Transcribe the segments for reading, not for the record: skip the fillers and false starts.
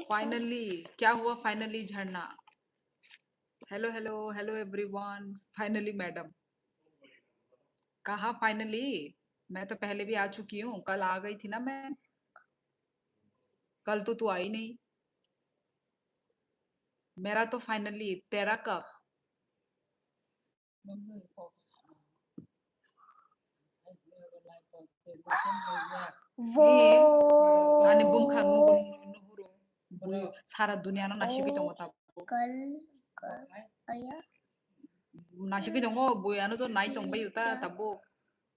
Finally क्या हुआ? Finally झरना। Hello hello hello everyone. Finally madam कहाँ? फाइनली मैं तो पहले भी आ चुकी हूँ, कल आ गई थी ना मैं। कल तो तू आई नहीं। मेरा तो फाइनली, तेरा कब? वो 아니 뭉캉 누구로 뭐 사라 두니아는 나시기 정도 다 कल आया 나시기 정도 뭐야는 저 나이 정도 유다 ताबो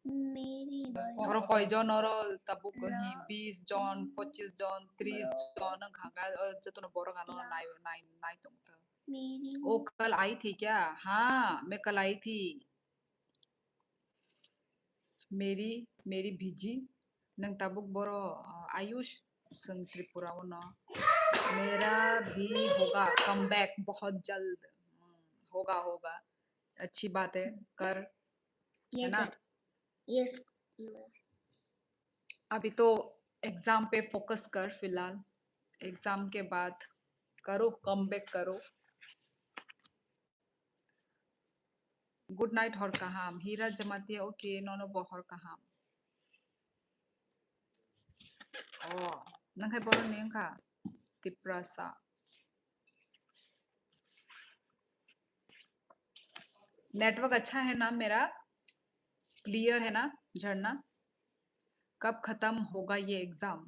मेरी और कोई जन और ताबो कहीं 20 जन 25 जन 30 जन खागा जतन बड़ गानो नाई नाई नाई 정도 मेरी ओ कल आई थी क्या? हाँ मैं कल आई थी। मेरी मेरी भिजी नंग ताबुक बरो आयुष संग त्रिपुरा वो ना मेरा भी होगा कमबैक बहुत जल्द। होगा होगा। अच्छी बात है, कर, है ना? यस अभी तो एग्जाम पे फोकस कर फिलहाल। एग्जाम के बाद करो, कमबैक करो। गुड नाइट हर कहाम हीरा जमाती ओके नोनो बहर कहाम ओ नंखाय बरो नेंखा तिप्रासा नेटवर्क अच्छा है ना मेरा? क्लियर है ना झरना? कब खत्म होगा ये एग्जाम?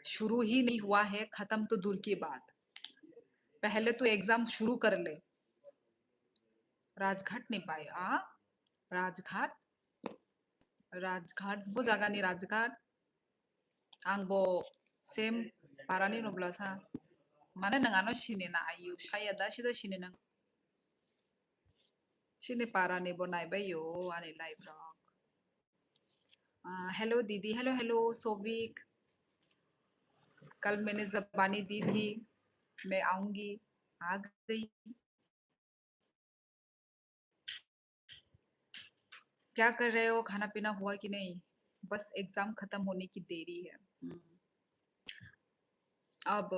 शुरू ही नहीं हुआ है, खत्म तो दूर की बात। पहले तो एग्जाम शुरू कर ले। राजघाट नहीं पाए आ? राजघाट राजघाट वो जगह नहीं राजघाट आंबो सेम पारानी नब्लासा माने नंगानो सिने ना आयु शाया दा सिदा सिने नंग सिने पारानी बनाई बायो आने लाइव रॉक। हेलो दीदी, हेलो हेलो सोविक। कल मैंने ज़बानी दी थी मैं आऊंगी, आ गई। क्या कर रहे हो? खाना पीना हुआ कि नहीं? बस एग्जाम खत्म होने की देरी है। अब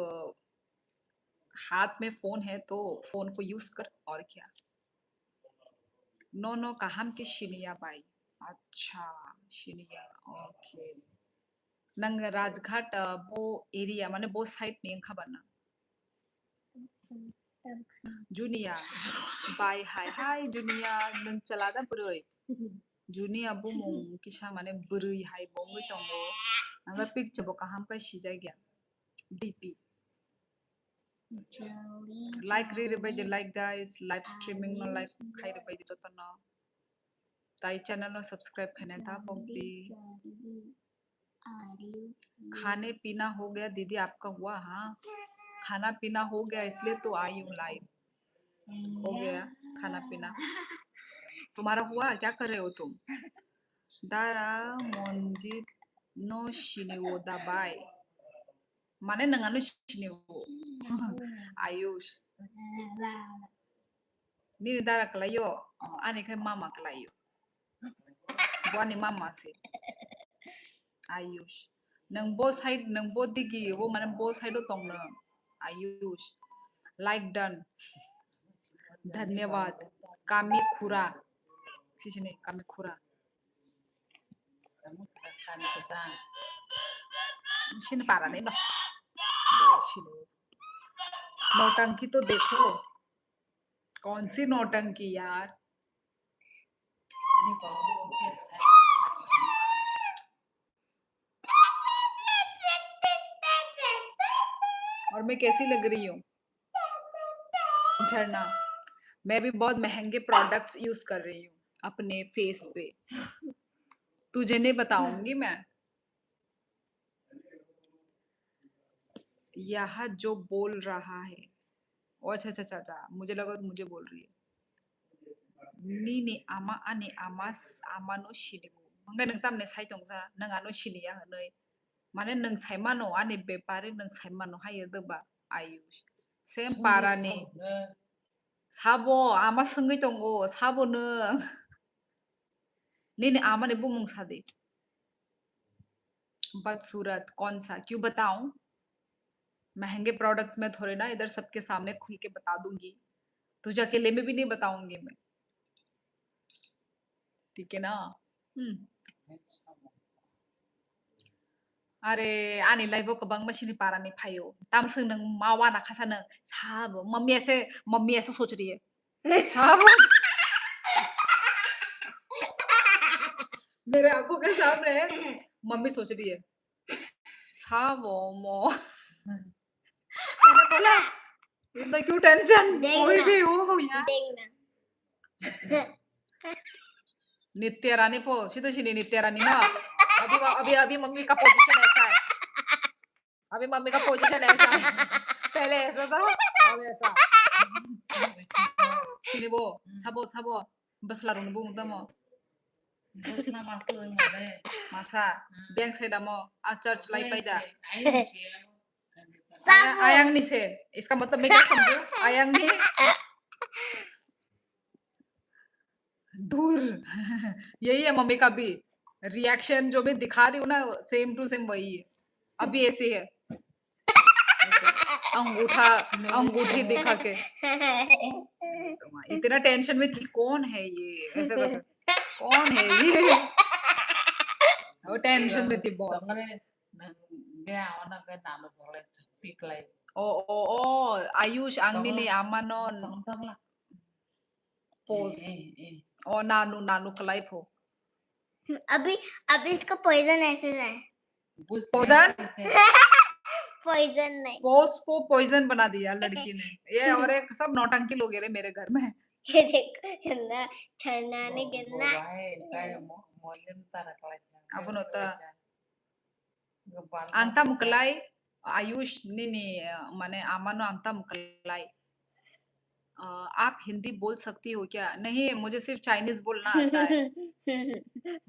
हाथ में फोन है तो फोन को यूज कर, और क्या। नो नो कहाम के शिनिया बाई। अच्छा शिनिया, ओके। नंग राजघाट वो एरिया माने वो साइड नहीं खबरना। जुनिया बाय हाय हाय जुनिया नों चलादा ब्रै जुनिया बुमुं किसा माने ब्रै हाय बंगै दंगो नंगा पिक्चर बो kaham का सिजाय गया डीपी लाइक रे बायदि लाइक गाइस लाइव स्ट्रीमिंग नो लाइक खाइरे बायदि जतन ताई चैनल नो सब्सक्राइब खाने था पंक्ति। खाने पीना हो गया दीदी, आपका हुआ? हाँ खाना पीना हो गया इसलिए तो आई हूँ लाइव। हो गया खाना पीना। तुम्हारा हुआ? क्या कर रहे हो तुम? Dara monjit no shiniwo dabai माने नंगा नो shiniwo आयुष ni दारा कलायो आने के मामा कलायो बुआनी मामा से आयुष नंग बो साइड नंग बो दिगी वो माने बो साइडो तोंग न आयुष लाइक डन धन्यवाद कामी खुरा सिसने कामी खुरा शिन पारा नहीं नो नौटंकी तो देखो, कौन सी नौटंकी यार। और मैं कैसी लग रही हूँ झरना? मैं भी बहुत महंगे प्रोडक्ट्स यूज कर रही हूँ अपने फेस पे। तुझे नहीं बताऊंगी मैं। यह जो बोल रहा है ओ अच्छा अच्छा अच्छा अच्छा, मुझे लगा तो मुझे बोल रही है। नी आमा आने आमास आमानो शिनिबो मंगा नंग तामने साइतोंसा नंग आनो शिनिया हनै माने नंग साइमानो आने बेपारे नंग साइमानो हायो दबा आयुष सेम पारानि साबो आमा संगै दंगो साबो नों नी आमाने बुमुं सादे बदसूरत कौन सा? क्यों बताऊं? महंगे प्रोडक्ट्स में थोड़े ना इधर सबके सामने खुल के बता दूंगी। तुझे अकेले में भी नहीं बताऊंगी मैं। ठीक है ना? अरे आनी लाइव कबांग मशीनी पारा नहीं फायो तामसंग नंग मावा ना खासा नंग साब मम्मी ऐसे सोच रही है साब मेरे आंखों के सामने मम्मी सोच रही है साब मो मैंने बोला इतना क्यों टेंशन कोई भी हो यार देखना नित्य रानी पो सीधा सीधी नित्य रानी ना अभी अभी अभी मम्मी का पोजीशन ऐसा है अभी मम्मी का पोजीशन ऐसा है पहले ऐसा था अब ऐसा sini bo sabo sabo bas larung bung tamo masa biang saya damo a church lai pai da ayang ni से इसका मतलब मैं क्या समझू ayang ni दूर यही है मम्मी का भी रिएक्शन जो मैं दिखा रही हूँ ना सेम टू सेम वही है अभी ऐसे है अंगूठा अंगूठी दिखा के इतना टेंशन में थी कौन है ये ऐसे करके कौन है ये वो टेंशन में थी बहुत ओ आयुष आंगनी ने आमानन पोज ओ नानू नानू कलाई फो अभी अभी इसका पॉइजन ऐसे है पोजन पॉइजन नहीं पोज को पॉइजन बना दिया लड़की ने ये और एक सब नौटंकी लोग हैं मेरे घर में ये देखो गंदा छड़ना ने गंदा अब नोता angta mukalai आयुष ने माने आमानो angta मुकलाई आप हिंदी बोल सकती हो क्या? नहीं मुझे सिर्फ चाइनीज बोलना आता है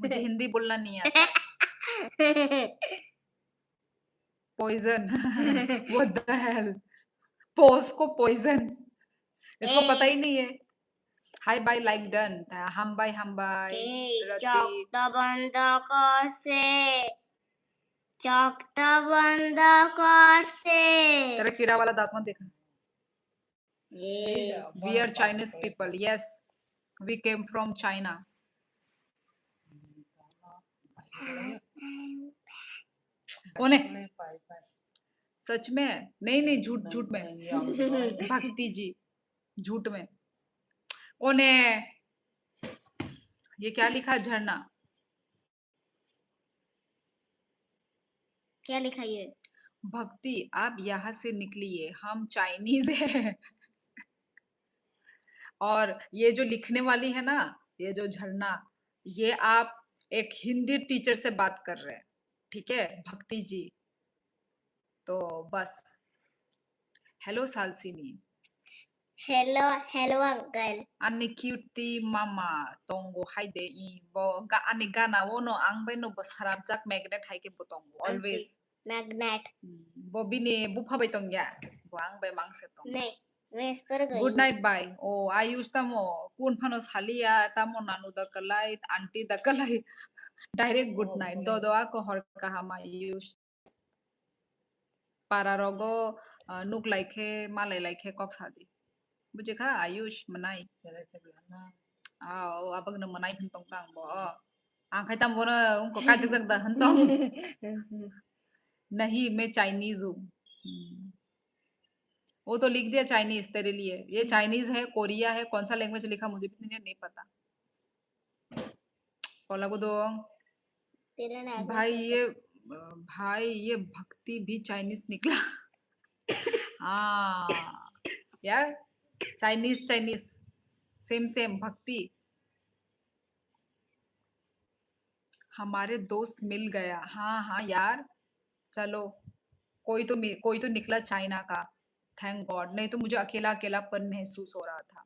मुझे हिंदी बोलना नहीं आता है पॉइजन व्हाट द हेल पोज को पॉइजन इसको पता ही नहीं है हाय बाय लाइक डन हम बाय चौक बंद कर से चौकता बंद कर से तेरा कीड़ा वाला दांत मत देखना we are Chinese people yes we came from China कौन है सच में नहीं नहीं झूठ झूठ में भक्ति जी झूठ में कौन है ये क्या लिखा झरना क्या लिखा ये भक्ति आप यहाँ से निकलिए हम चाइनीज हैं और ये जो लिखने वाली है ना ये जो झरना ये आप एक हिंदी टीचर से बात कर रहे हैं ठीक है भक्ति जी तो बस हेलो सालसिनी hello hello uncle Ani cutie mama tongo haide I bo ga ani gana wono ang beno bo sarajak magnet haike bo tongo always magnet bo bini bufa bai tong ya bo ang bai mangse tong नहीं मैं इस पर गई good night bye o ayush tamo kun phano salia tamo nanu da kalai auntie da kalai direct good night do do ko hor kaha ma ayush para rogo nuk laike malai laike kok sadi मुझे कहा आयुष मनाई आओ अब न मनाई हंतों तांग बो आंखें तम बोना उनको काजक जगदा हंतों नहीं मैं चाइनीज हूँ वो तो लिख दिया चाइनीज तेरे लिए ये चाइनीज है कोरिया है कौन सा लैंग्वेज लिखा मुझे भी नहीं पता बोला को दो भाई ये भक्ति भी चाइनीज निकला हाँ यार चाइनीज सेम भक्ति हमारे दोस्त मिल गया हाँ यार चलो कोई तो निकला चाइना का थैंक गॉड नहीं तो मुझे अकेलापन महसूस हो रहा था